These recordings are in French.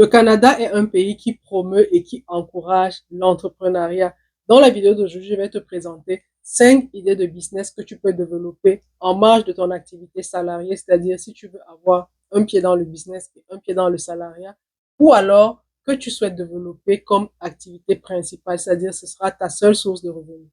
Le Canada est un pays qui promeut et qui encourage l'entrepreneuriat. Dans la vidéo d'aujourd'hui, je vais te présenter 5 idées de business que tu peux développer en marge de ton activité salariée, c'est-à-dire si tu veux avoir un pied dans le business et un pied dans le salariat, ou alors que tu souhaites développer comme activité principale, c'est-à-dire ce sera ta seule source de revenus.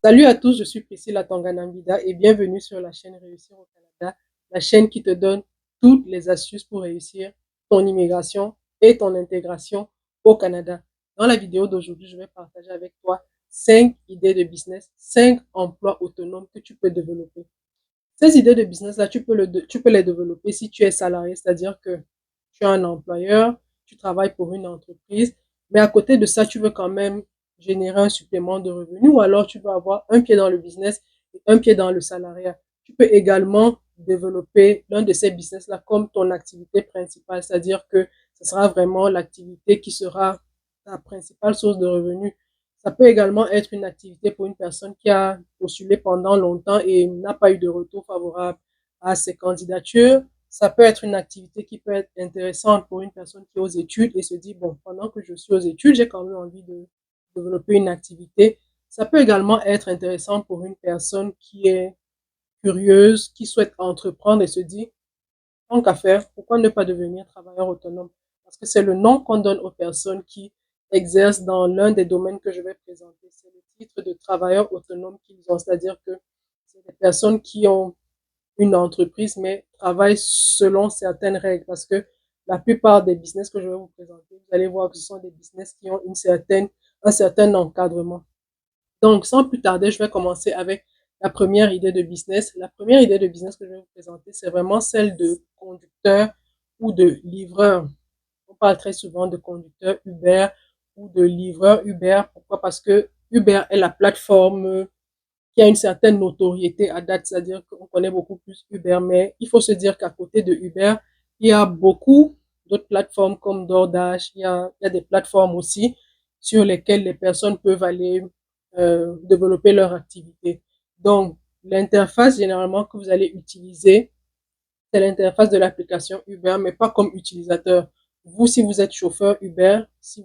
Salut à tous, je suis Priscilla Tanganambida et bienvenue sur la chaîne Réussir au Canada, la chaîne qui te donne toutes les astuces pour réussir ton immigration et ton intégration au Canada. Dans la vidéo d'aujourd'hui, je vais partager avec toi 5 idées de business, 5 emplois autonomes que tu peux développer. Ces idées de business-là, tu peux les développer si tu es salarié, c'est-à-dire que tu es un employeur, tu travailles pour une entreprise, mais à côté de ça, tu veux quand même générer un supplément de revenus ou alors tu veux avoir un pied dans le business et un pied dans le salariat. Tu peux également développer l'un de ces business-là comme ton activité principale, c'est-à-dire que ce sera vraiment l'activité qui sera ta principale source de revenus. Ça peut également être une activité pour une personne qui a postulé pendant longtemps et n'a pas eu de retour favorable à ses candidatures. Ça peut être une activité qui peut être intéressante pour une personne qui est aux études et se dit, bon, pendant que je suis aux études, j'ai quand même envie de développer une activité. Ça peut également être intéressant pour une personne qui est curieuse, qui souhaite entreprendre et se dit, tant qu'à faire, pourquoi ne pas devenir travailleur autonome? Parce que c'est le nom qu'on donne aux personnes qui exercent dans l'un des domaines que je vais présenter. C'est le titre de travailleur autonome qu'ils ont, c'est-à-dire que c'est des personnes qui ont une entreprise, mais travaillent selon certaines règles. Parce que la plupart des business que je vais vous présenter, vous allez voir que ce sont des business qui ont un certain encadrement. Donc, sans plus tarder, je vais commencer avec la première idée de business. La première idée de business que je vais vous présenter, c'est vraiment celle de conducteur ou de livreur. On parle très souvent de conducteur Uber ou de livreur Uber. Pourquoi? Parce que Uber est la plateforme qui a une certaine notoriété à date, c'est-à-dire qu'on connaît beaucoup plus Uber, mais il faut se dire qu'à côté de Uber, il y a beaucoup d'autres plateformes comme DoorDash, il y a des plateformes aussi sur lesquelles les personnes peuvent aller développer leur activité. Donc, l'interface généralement que vous allez utiliser, c'est l'interface de l'application Uber, mais pas comme utilisateur. Vous, si vous êtes chauffeur Uber, si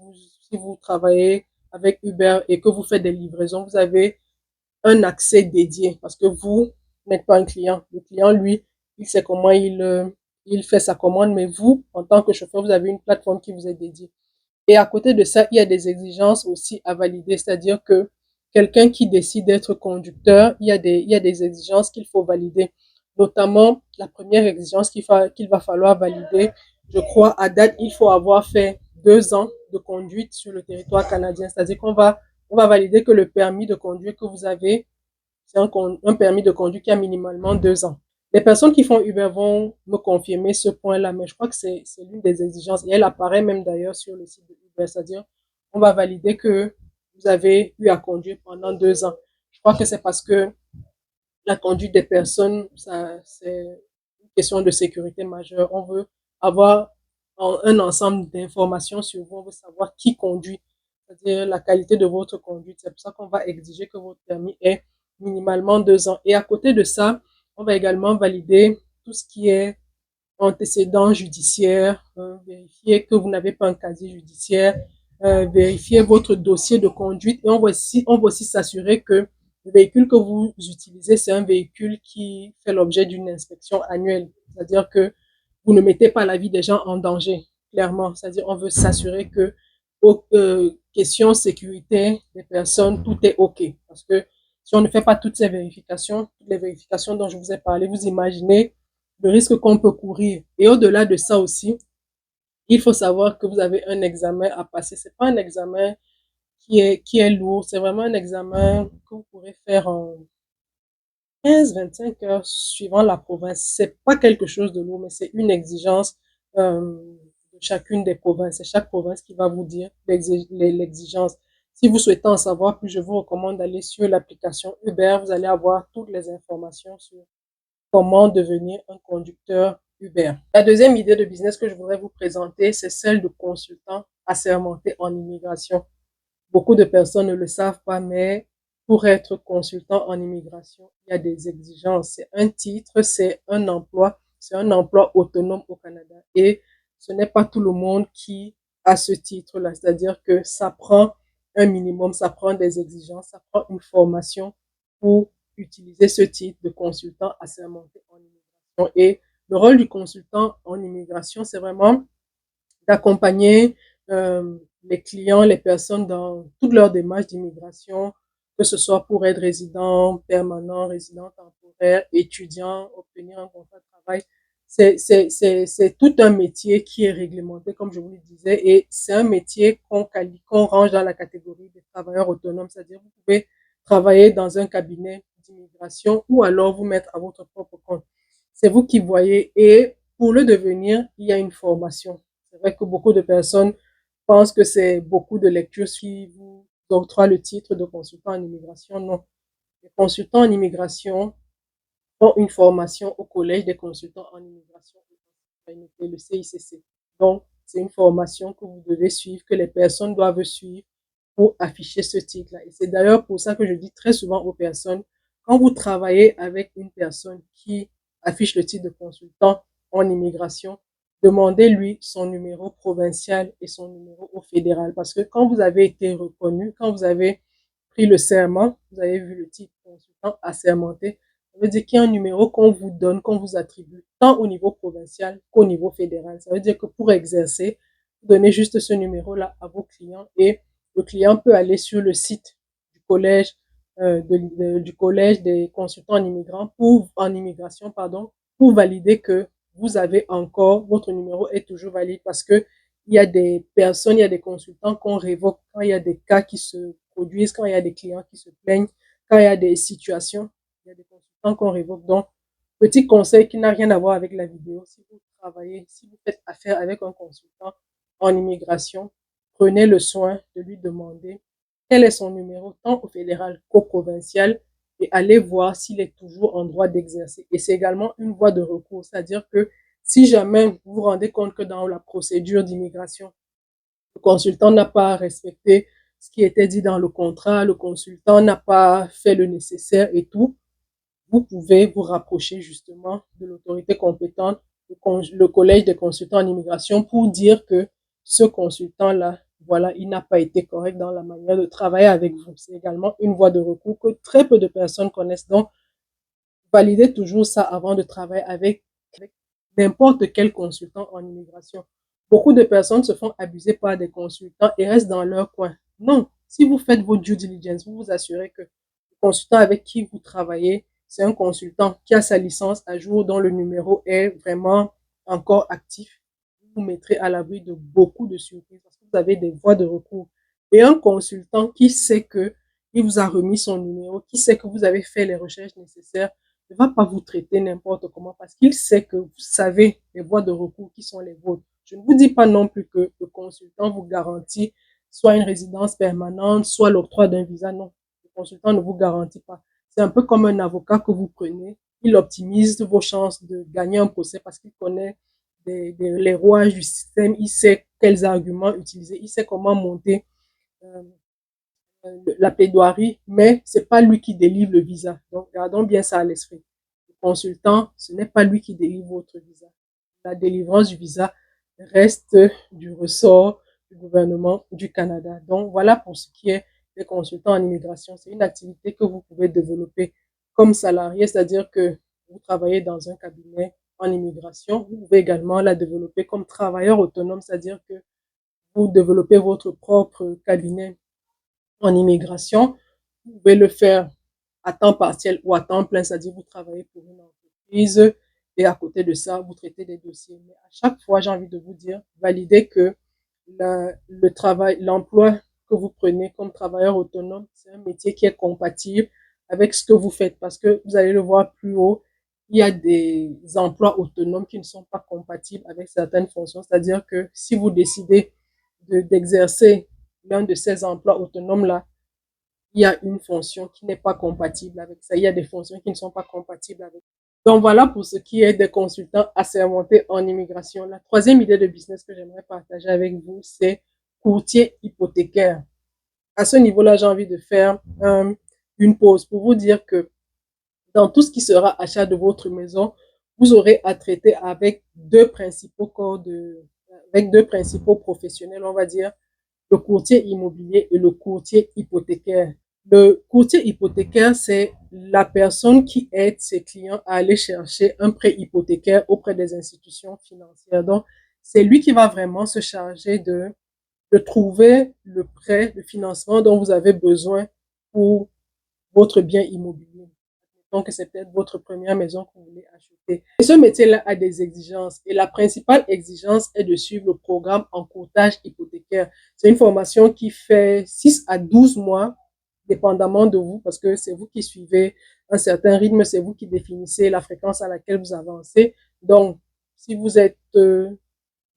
vous travaillez avec Uber et que vous faites des livraisons, vous avez un accès dédié parce que vous n'êtes pas un client. Le client, lui, il sait comment il fait sa commande, mais vous, en tant que chauffeur, vous avez une plateforme qui vous est dédiée. Et à côté de ça, il y a des exigences aussi à valider, c'est-à-dire que quelqu'un qui décide d'être conducteur, il y a des exigences qu'il faut valider. Notamment, la première exigence qu'il va falloir valider, je crois, à date, il faut avoir fait 2 ans de conduite sur le territoire canadien. C'est-à-dire on va valider que le permis de conduire que vous avez, c'est un permis de conduire qui a minimalement 2 ans. Les personnes qui font Uber vont me confirmer ce point-là, mais je crois que c'est l'une des exigences. Et elle apparaît même d'ailleurs sur le site de Uber, c'est-à-dire on va valider que vous avez eu à conduire pendant 2 ans. Je crois que c'est parce que la conduite des personnes, ça, c'est une question de sécurité majeure. On veut avoir un ensemble d'informations sur vous, on veut savoir qui conduit, c'est-à-dire la qualité de votre conduite. C'est pour ça qu'on va exiger que votre permis ait minimalement 2 ans. Et à côté de ça, on va également valider tout ce qui est antécédents judiciaires, vérifier que vous n'avez pas un casier judiciaire, vérifier votre dossier de conduite et on va aussi s'assurer que le véhicule que vous utilisez, c'est un véhicule qui fait l'objet d'une inspection annuelle. C'est-à-dire que vous ne mettez pas la vie des gens en danger, clairement. C'est-à-dire on veut s'assurer que aux questions sécurité des personnes, tout est OK. Parce que si on ne fait pas toutes ces vérifications, toutes les vérifications dont je vous ai parlé, vous imaginez le risque qu'on peut courir. Et au-delà de ça aussi, il faut savoir que vous avez un examen à passer. C'est pas un examen qui est lourd, c'est vraiment un examen que vous pourrez faire en 15-25 heures suivant la province. C'est pas quelque chose de lourd, mais c'est une exigence de chacune des provinces. C'est chaque province qui va vous dire l'exigence. Si vous souhaitez en savoir plus, je vous recommande d'aller sur l'application Uber. Vous allez avoir toutes les informations sur comment devenir un conducteur Uber. La deuxième idée de business que je voudrais vous présenter, c'est celle de consultant assermenté en immigration. Beaucoup de personnes ne le savent pas, mais pour être consultant en immigration, il y a des exigences. C'est un titre, c'est un emploi autonome au Canada. Et ce n'est pas tout le monde qui a ce titre-là. C'est-à-dire que ça prend un minimum, ça prend des exigences, ça prend une formation pour utiliser ce titre de consultant assermenté en immigration. Et le rôle du consultant en immigration, c'est vraiment d'accompagner les clients, les personnes dans toute leur démarche d'immigration, que ce soit pour être résident permanent, résident temporaire, étudiant, obtenir un contrat de travail. C'est tout un métier qui est réglementé, comme je vous le disais, et c'est un métier qu'on range dans la catégorie des travailleurs autonomes, c'est-à-dire vous pouvez travailler dans un cabinet d'immigration ou alors vous mettre à votre propre compte. C'est vous qui voyez, et pour le devenir, il y a une formation. C'est vrai que beaucoup de personnes pensent que c'est beaucoup de lectures qui vous octroient le titre de consultant en immigration. Non. Les consultants en immigration ont une formation au collège des consultants en immigration, le CICC. Donc, c'est une formation que vous devez suivre, que les personnes doivent suivre pour afficher ce titre-là. Et c'est d'ailleurs pour ça que je dis très souvent aux personnes, quand vous travaillez avec une personne qui affiche le titre de consultant en immigration, demandez-lui son numéro provincial et son numéro au fédéral. Parce que quand vous avez été reconnu, quand vous avez pris le serment, vous avez vu le titre consultant assermenté, ça veut dire qu'il y a un numéro qu'on vous donne, qu'on vous attribue, tant au niveau provincial qu'au niveau fédéral. Ça veut dire que pour exercer, vous donnez juste ce numéro-là à vos clients et le client peut aller sur le site du collège, du collège des consultants en immigration, pardon, pour valider que vous avez encore, votre numéro est toujours valide parce que il y a des personnes, il y a des consultants qu'on révoque quand il y a des cas qui se produisent, quand il y a des clients qui se plaignent, quand il y a des situations, il y a des consultants qu'on révoque. Donc, petit conseil qui n'a rien à voir avec la vidéo, si vous travaillez, si vous faites affaire avec un consultant en immigration, prenez le soin de lui demander quel est son numéro, tant au fédéral qu'au provincial, et allez voir s'il est toujours en droit d'exercer. Et c'est également une voie de recours, c'est-à-dire que si jamais vous vous rendez compte que dans la procédure d'immigration, le consultant n'a pas respecté ce qui était dit dans le contrat, le consultant n'a pas fait le nécessaire et tout, vous pouvez vous rapprocher justement de l'autorité compétente, le collège des consultants en immigration, pour dire que ce consultant-là, voilà, il n'a pas été correct dans la manière de travailler avec vous. C'est également une voie de recours que très peu de personnes connaissent. Donc, validez toujours ça avant de travailler avec n'importe quel consultant en immigration. Beaucoup de personnes se font abuser par des consultants et restent dans leur coin. Non, si vous faites vos due diligence, vous vous assurez que le consultant avec qui vous travaillez, c'est un consultant qui a sa licence à jour, dont le numéro est vraiment encore actif. Vous vous mettrez à l'abri de beaucoup de surprises parce que vous avez des voies de recours. Et un consultant qui sait que il vous a remis son numéro, qui sait que vous avez fait les recherches nécessaires, ne va pas vous traiter n'importe comment parce qu'il sait que vous savez les voies de recours qui sont les vôtres. Je ne vous dis pas non plus que le consultant vous garantit soit une résidence permanente, soit l'octroi d'un visa. Non, le consultant ne vous garantit pas. C'est un peu comme un avocat que vous prenez. Il optimise vos chances de gagner un procès parce qu'il connaît les rouages du système, il sait quels arguments utiliser, il sait comment monter euh, la plaidoirie, mais c'est pas lui qui délivre le visa. Donc, gardons bien ça à l'esprit. Le consultant, ce n'est pas lui qui délivre votre visa. La délivrance du visa reste du ressort du gouvernement du Canada. Donc, voilà pour ce qui est des consultants en immigration. C'est une activité que vous pouvez développer comme salarié, c'est-à-dire que vous travaillez dans un cabinet en immigration. Vous pouvez également la développer comme travailleur autonome, c'est-à-dire que vous développez votre propre cabinet en immigration. Vous pouvez le faire à temps partiel ou à temps plein, c'est-à-dire vous travaillez pour une entreprise et à côté de ça, vous traitez des dossiers. Mais à chaque fois, j'ai envie de vous dire, validez que le travail, l'emploi que vous prenez comme travailleur autonome, c'est un métier qui est compatible avec ce que vous faites parce que vous allez le voir plus haut, il y a des emplois autonomes qui ne sont pas compatibles avec certaines fonctions. C'est-à-dire que si vous décidez d'exercer l'un de ces emplois autonomes-là, il y a une fonction qui n'est pas compatible avec ça. Il y a des fonctions qui ne sont pas compatibles avec ça. Donc voilà pour ce qui est des consultants assermentés en immigration. La troisième idée de business que j'aimerais partager avec vous, c'est courtier hypothécaire. à ce niveau-là, j'ai envie de faire une pause pour vous dire que dans tout ce qui sera achat de votre maison, vous aurez à traiter avec avec deux principaux professionnels, on va dire, le courtier immobilier et le courtier hypothécaire. Le courtier hypothécaire, c'est la personne qui aide ses clients à aller chercher un prêt hypothécaire auprès des institutions financières. Donc, c'est lui qui va vraiment se charger de trouver le prêt, le financement dont vous avez besoin pour votre bien immobilier. Donc, c'est peut-être votre première maison que vous voulez acheter. Et ce métier-là a des exigences. Et la principale exigence est de suivre le programme en courtage hypothécaire. C'est une formation qui fait 6 à 12 mois, dépendamment de vous, parce que c'est vous qui suivez un certain rythme, c'est vous qui définissez la fréquence à laquelle vous avancez. Donc, si vous êtes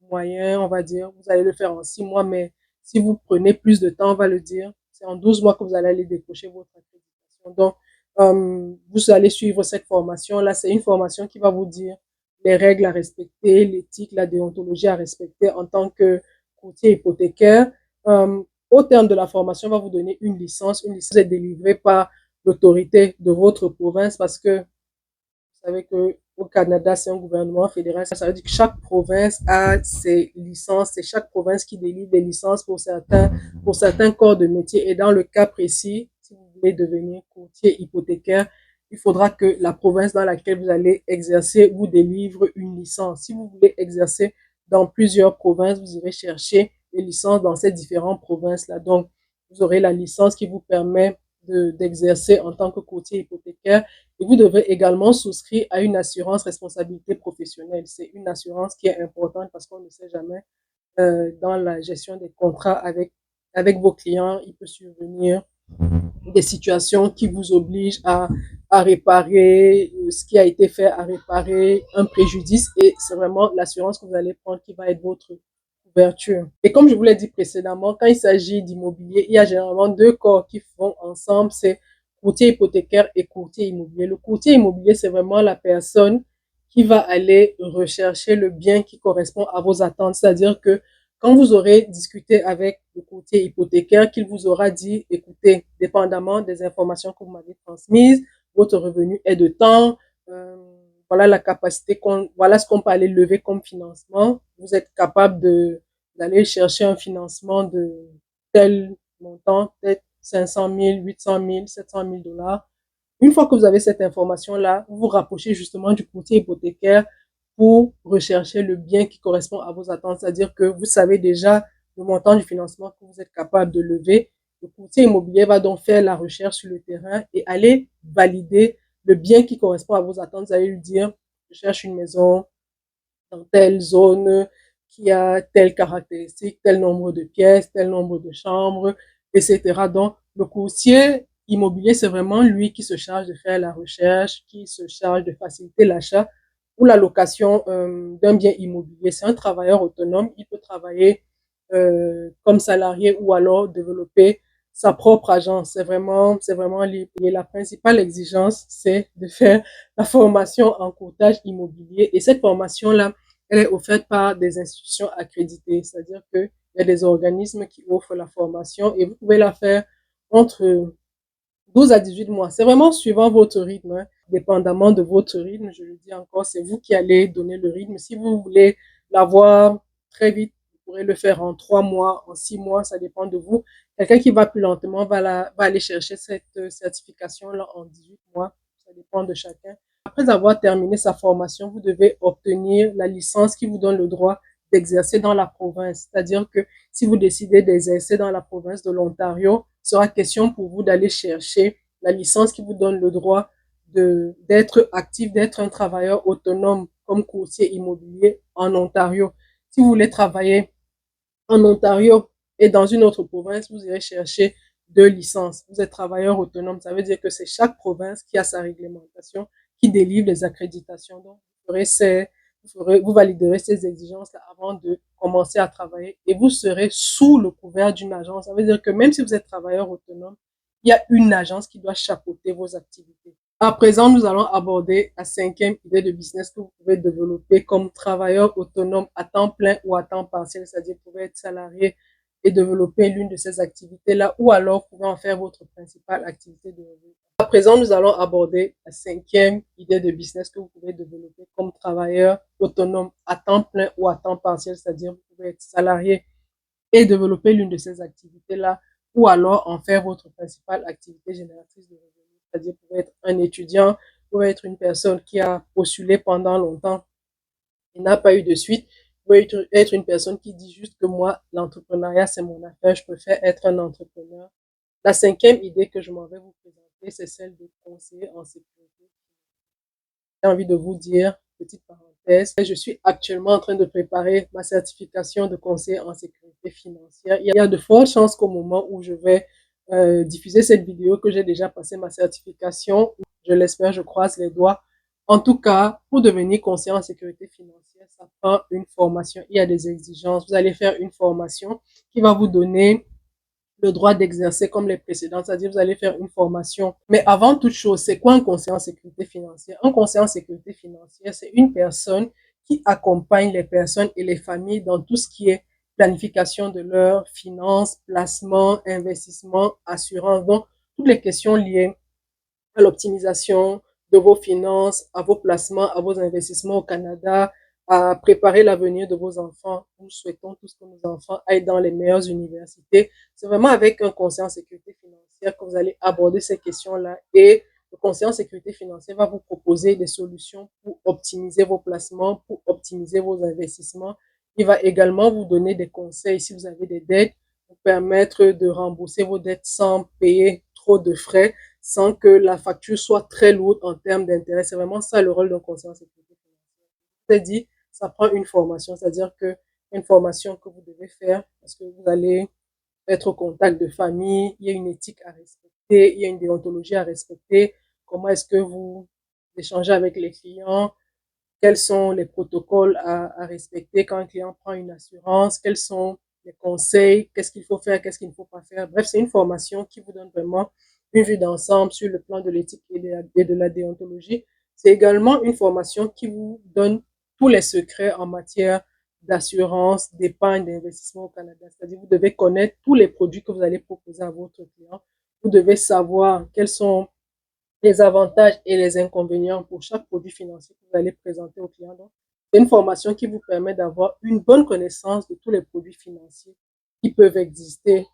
moyen, on va dire, vous allez le faire en 6 mois, mais si vous prenez plus de temps, on va le dire, c'est en 12 mois que vous allez aller décrocher votre accréditation. Donc, vous allez suivre cette formation-là. C'est une formation qui va vous dire les règles à respecter, l'éthique, la déontologie à respecter en tant que courtier hypothécaire. Au terme de la formation, on va vous donner une licence. Une licence est délivrée par l'autorité de votre province parce que vous savez que au Canada, c'est un gouvernement fédéral. Ça veut dire que chaque province a ses licences. C'est chaque province qui délivre des licences pour certains corps de métier. Et dans le cas précis, si vous voulez devenir courtier hypothécaire, il faudra que la province dans laquelle vous allez exercer vous délivre une licence. Si vous voulez exercer dans plusieurs provinces, vous irez chercher les licences dans ces différentes provinces-là. Donc, vous aurez la licence qui vous permet d'exercer en tant que courtier hypothécaire. Et vous devez également souscrire à une assurance responsabilité professionnelle. C'est une assurance qui est importante parce qu'on ne sait jamais dans la gestion des contrats avec vos clients, il peut survenir des situations qui vous obligent à réparer ce qui a été fait, à réparer un préjudice. Et c'est vraiment l'assurance que vous allez prendre qui va être votre couverture. Et comme je vous l'ai dit précédemment, quand il s'agit d'immobilier, il y a généralement deux corps qui font ensemble, c'est courtier hypothécaire et courtier immobilier. Le courtier immobilier, c'est vraiment la personne qui va aller rechercher le bien qui correspond à vos attentes. C'est-à-dire que quand vous aurez discuté avec le courtier hypothécaire, qu'il vous aura dit, écoutez, dépendamment des informations que vous m'avez transmises, votre revenu est de temps, voilà la capacité voilà ce qu'on peut aller lever comme financement. Vous êtes capable d'aller chercher un financement de tel montant, peut-être 500 000, 800 000, 700 000 dollars. Une fois que vous avez cette information-là, vous vous rapprochez justement du courtier hypothécaire pour rechercher le bien qui correspond à vos attentes. C'est-à-dire que vous savez déjà le montant du financement que vous êtes capable de lever. Le courtier immobilier va donc faire la recherche sur le terrain et aller valider le bien qui correspond à vos attentes. Vous allez lui dire, je cherche une maison dans telle zone qui a telle caractéristique, tel nombre de pièces, tel nombre de chambres, etc. Donc, le courtier immobilier, c'est vraiment lui qui se charge de faire la recherche, qui se charge de faciliter l'achat ou la location d'un bien immobilier. C'est un travailleur autonome. Il peut travailler comme salarié ou alors développer sa propre agence. C'est vraiment libre. Et la principale exigence, c'est de faire la formation en courtage immobilier. Et cette formation-là, elle est offerte par des institutions accréditées. C'est-à-dire qu'il y a des organismes qui offrent la formation et vous pouvez la faire entre 12 à 18 mois. C'est vraiment suivant votre rythme, hein. Dépendamment de votre rythme, je le dis encore, c'est vous qui allez donner le rythme. Si vous voulez l'avoir très vite, vous pourrez le faire en 3 mois, en 6 mois, ça dépend de vous. Quelqu'un qui va plus lentement va aller chercher cette certification-là en 18 mois. Ça dépend de chacun. Après avoir terminé sa formation, vous devez obtenir la licence qui vous donne le droit d'exercer dans la province. C'est-à-dire que si vous décidez d'exercer dans la province de l'Ontario, il sera question pour vous d'aller chercher la licence qui vous donne le droit d'être actif, d'être un travailleur autonome comme courtier immobilier en Ontario. Si vous voulez travailler en Ontario et dans une autre province, vous irez chercher deux licences. Vous êtes travailleur autonome. Ça veut dire que c'est chaque province qui a sa réglementation, qui délivre les accréditations. Donc, vous validerez ces exigences-là avant de commencer à travailler et vous serez sous le couvert d'une agence. Ça veut dire que même si vous êtes travailleur autonome, il y a une agence qui doit chapeauter vos activités. À présent, nous allons aborder la cinquième idée de business que vous pouvez développer comme travailleur autonome à temps plein ou à temps partiel, c'est-à-dire vous pouvez être salarié et développer l'une de ces activités-là, ou alors vous pouvez en faire votre principale activité de revenu. À présent, nous allons aborder la cinquième idée de business que vous pouvez développer comme travailleur autonome à temps plein ou à temps partiel, c'est-à-dire vous pouvez être salarié et développer l'une de ces activités-là, ou alors en faire votre principale activité génératrice de revenus. C'est-à-dire, vous pouvez être un étudiant, vous pouvez être une personne qui a postulé pendant longtemps et n'a pas eu de suite. Vous pouvez être une personne qui dit juste que moi, l'entrepreneuriat, c'est mon affaire, je préfère être un entrepreneur. La cinquième idée que je m'en vais vous présenter, c'est celle de conseiller en sécurité. J'ai envie de vous dire, petite parenthèse, je suis actuellement en train de préparer ma certification de conseiller en sécurité financière. Il y a de fortes chances qu'au moment où je vais diffuser cette vidéo, que j'ai déjà passé ma certification. Je l'espère, je croise les doigts. En tout cas, pour devenir conseiller en sécurité financière, ça prend une formation. Il y a des exigences. Vous allez faire une formation qui va vous donner le droit d'exercer comme les précédents, c'est-à-dire vous allez faire une formation. Mais avant toute chose, c'est quoi un conseiller en sécurité financière? Un conseiller en sécurité financière, c'est une personne qui accompagne les personnes et les familles dans tout ce qui est planification de leurs finances, placement, investissement, assurance, donc toutes les questions liées à l'optimisation de vos finances, à vos placements, à vos investissements au Canada, à préparer l'avenir de vos enfants. Nous souhaitons tous que nos enfants aillent dans les meilleures universités. C'est vraiment avec un conseiller en sécurité financière que vous allez aborder ces questions-là, et le conseiller en sécurité financière va vous proposer des solutions pour optimiser vos placements, pour optimiser vos investissements. Il va également vous donner des conseils si vous avez des dettes, vous permettre de rembourser vos dettes sans payer trop de frais, sans que la facture soit très lourde en termes d'intérêt. C'est vraiment ça le rôle d'un conseiller en sécurité financière. Je dit, ça prend une formation, c'est-à-dire que une formation que vous devez faire parce que vous allez être au contact de famille, il y a une éthique à respecter, il y a une déontologie à respecter. Comment est-ce que vous échangez avec les clients? Quels sont les protocoles à respecter quand un client prend une assurance? Quels sont les conseils? Qu'est-ce qu'il faut faire? Qu'est-ce qu'il ne faut pas faire? Bref, c'est une formation qui vous donne vraiment une vue d'ensemble sur le plan de l'éthique et de la déontologie. C'est également une formation qui vous donne tous les secrets en matière d'assurance, d'épargne, d'investissement au Canada. C'est-à-dire, vous devez connaître tous les produits que vous allez proposer à votre client. Vous devez savoir quels sont les avantages et les inconvénients pour chaque produit financier que vous allez présenter au client. Donc, c'est une formation qui vous permet d'avoir une bonne connaissance de tous les produits financiers qui peuvent exister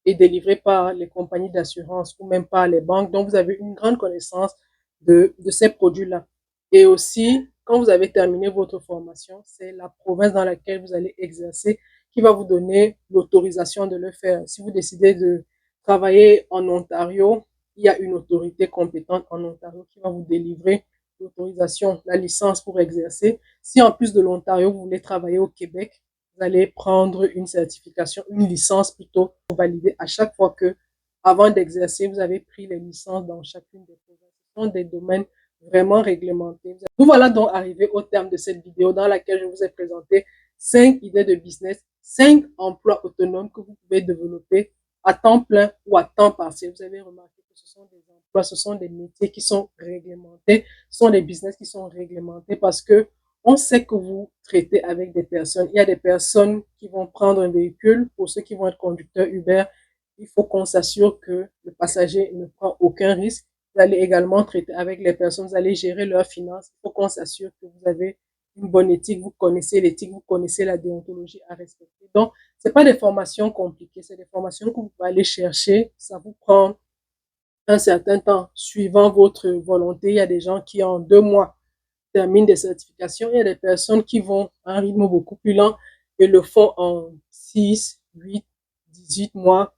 et délivrés par les compagnies d'assurance ou même par les banques. Donc, vous avez une grande connaissance de ces produits-là. Et aussi, quand vous avez terminé votre formation, c'est la province dans laquelle vous allez exercer qui va vous donner l'autorisation de le faire. Si vous décidez de travailler en Ontario, il y a une autorité compétente en Ontario qui va vous délivrer l'autorisation, la licence pour exercer. Si en plus de l'Ontario, vous voulez travailler au Québec, vous allez prendre une certification, une licence plutôt, pour valider à chaque fois que, avant d'exercer, vous avez pris les licences dans chacune des provinces. Ce sont des domaines vraiment réglementés. Nous voilà donc arrivés au terme de cette vidéo dans laquelle je vous ai présenté 5 idées de business, 5 emplois autonomes que vous pouvez développer à temps plein ou à temps partiel. Vous avez remarqué que ce sont des emplois, ce sont des métiers qui sont réglementés, ce sont des business qui sont réglementés parce que on sait que vous traitez avec des personnes. Il y a des personnes qui vont prendre un véhicule. Pour ceux qui vont être conducteurs Uber, il faut qu'on s'assure que le passager ne prend aucun risque. Vous allez également traiter avec les personnes, vous allez gérer leurs finances. Il faut qu'on s'assure que vous avez une bonne éthique, vous connaissez l'éthique, vous connaissez la déontologie à respecter. Donc, c'est pas des formations compliquées, c'est des formations que vous pouvez aller chercher. Ça vous prend un certain temps suivant votre volonté. Il y a des gens qui en 2 mois terminent des certifications. Il y a des personnes qui vont à un rythme beaucoup plus lent et le font en 6, 8, 18 mois.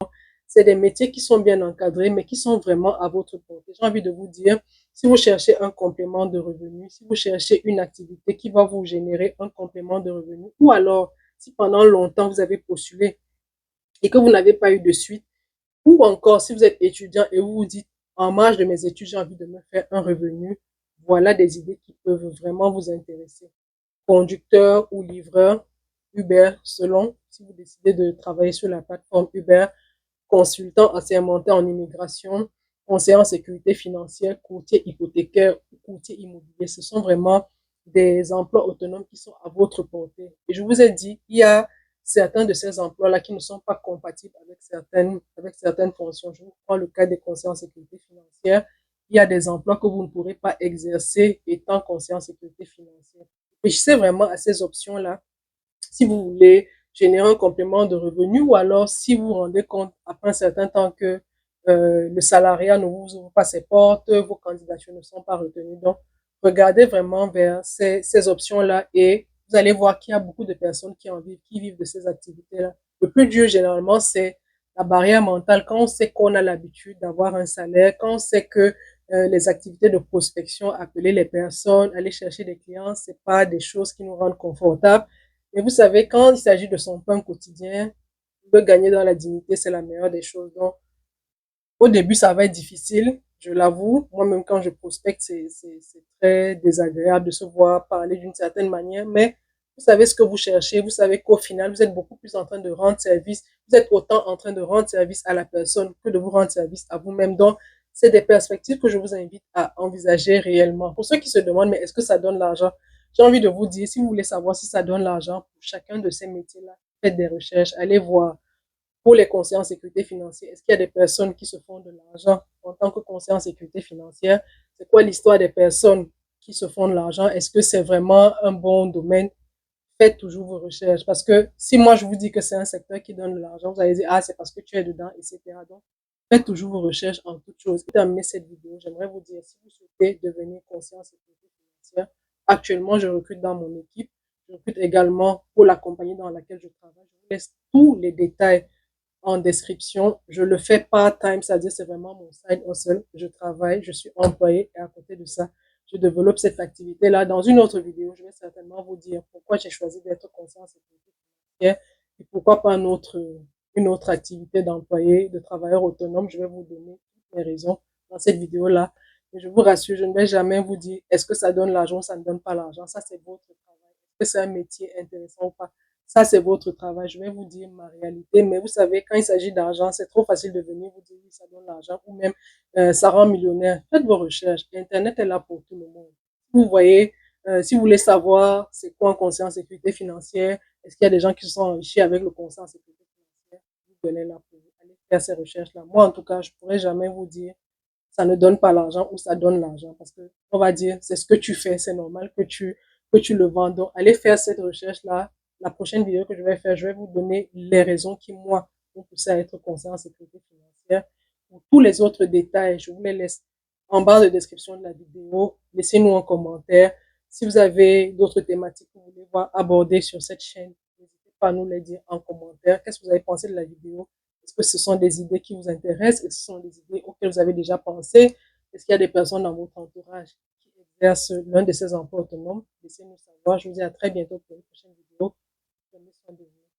C'est des métiers qui sont bien encadrés, mais qui sont vraiment à votre portée. J'ai envie de vous dire, si vous cherchez un complément de revenu, si vous cherchez une activité qui va vous générer un complément de revenu, ou alors si pendant longtemps vous avez postulé et que vous n'avez pas eu de suite, ou encore si vous êtes étudiant et vous vous dites, en marge de mes études, j'ai envie de me faire un revenu, voilà des idées qui peuvent vraiment vous intéresser. Conducteur ou livreur, Uber, selon si vous décidez de travailler sur la plateforme Uber, consultant assermenté en immigration, conseiller en sécurité financière, courtier hypothécaire ou courtier immobilier. Ce sont vraiment des emplois autonomes qui sont à votre portée. Et je vous ai dit, il y a certains de ces emplois-là qui ne sont pas compatibles avec certaines fonctions. Je vous prends le cas des conseillers en sécurité financière. Il y a des emplois que vous ne pourrez pas exercer étant conseiller en sécurité financière. Réfléchissez vraiment à ces options-là si vous voulez générer un complément de revenu ou alors si vous vous rendez compte après un certain temps que le salariat ne vous ouvre pas ses portes, vos candidatures ne sont pas retenues. Donc, regardez vraiment vers ces options-là et vous allez voir qu'il y a beaucoup de personnes qui vivent de ces activités-là. Le plus dur, généralement, c'est la barrière mentale. Quand on sait qu'on a l'habitude d'avoir un salaire, quand on sait que les activités de prospection, appeler les personnes, aller chercher des clients, c'est pas des choses qui nous rendent confortables. Et vous savez, quand il s'agit de son pain quotidien, de gagner dans la dignité, c'est la meilleure des choses. Donc, au début, ça va être difficile, je l'avoue. Moi-même, quand je prospecte, c'est très désagréable de se voir parler d'une certaine manière, mais vous savez ce que vous cherchez, vous savez qu'au final, vous êtes beaucoup plus en train de rendre service, vous êtes autant en train de rendre service à la personne que de vous rendre service à vous-même. Donc, c'est des perspectives que je vous invite à envisager réellement. Pour ceux qui se demandent, mais est-ce que ça donne l'argent? J'ai envie de vous dire, si vous voulez savoir si ça donne l'argent pour chacun de ces métiers-là, faites des recherches, allez voir pour les conseillers en sécurité financière. Est-ce qu'il y a des personnes qui se font de l'argent en tant que conseiller en sécurité financière? C'est quoi l'histoire des personnes qui se font de l'argent? Est-ce que c'est vraiment un bon domaine? Faites toujours vos recherches. Parce que si moi je vous dis que c'est un secteur qui donne de l'argent, vous allez dire, ah, c'est parce que tu es dedans, etc. Donc, faites toujours vos recherches en toute chose. Pour terminer cette vidéo, j'aimerais vous dire, si vous souhaitez devenir conseiller en sécurité financière, actuellement, je recrute dans mon équipe. Je recrute également pour la compagnie dans laquelle je travaille. Je vous laisse tous les détails en description. Je le fais part-time, c'est-à-dire c'est vraiment mon side hustle. Je travaille, je suis employé et à côté de ça, je développe cette activité-là. Dans une autre vidéo, je vais certainement vous dire pourquoi j'ai choisi d'être conseiller en sécurité financière et pourquoi pas une autre activité d'employé, de travailleur autonome. Je vais vous donner toutes les raisons dans cette vidéo-là. Mais je vous rassure, je ne vais jamais vous dire est-ce que ça donne l'argent ou ça ne donne pas l'argent. Ça, c'est votre travail. Est-ce que c'est un métier intéressant ou pas? Ça, c'est votre travail. Je vais vous dire ma réalité. Mais vous savez, quand il s'agit d'argent, c'est trop facile de venir vous dire oui, ça donne l'argent ou même ça rend millionnaire. Faites vos recherches. Internet est là pour tout le monde. Vous voyez, si vous voulez savoir c'est quoi un conseiller en sécurité financière, est-ce qu'il y a des gens qui se sont enrichis avec le conseil en sécurité financière, Google est là pour vous. Allez faire ces recherches-là. Moi, en tout cas, je ne pourrais jamais vous dire ça ne donne pas l'argent ou ça donne l'argent parce que on va dire c'est ce que tu fais, c'est normal que tu le vends. Donc allez faire cette recherche là. La prochaine vidéo que je vais faire, je vais vous donner les raisons qui moi m'ont poussé à être conseiller en sécurité financière. Pour tous les autres détails, je vous les laisse en barre de description de la vidéo. Laissez-nous un commentaire. Si vous avez d'autres thématiques que vous voulez voir abordées sur cette chaîne, n'hésitez pas à nous les dire en commentaire. Qu'est-ce que vous avez pensé de la vidéo? Est-ce que ce sont des idées qui vous intéressent? Est-ce que ce sont des idées auxquelles vous avez déjà pensé? Est-ce qu'il y a des personnes dans votre entourage qui exercent l'un de ces emplois autonomes? Laissez-nous savoir. Je vous dis à très bientôt pour une prochaine vidéo. Prenez soin de vous.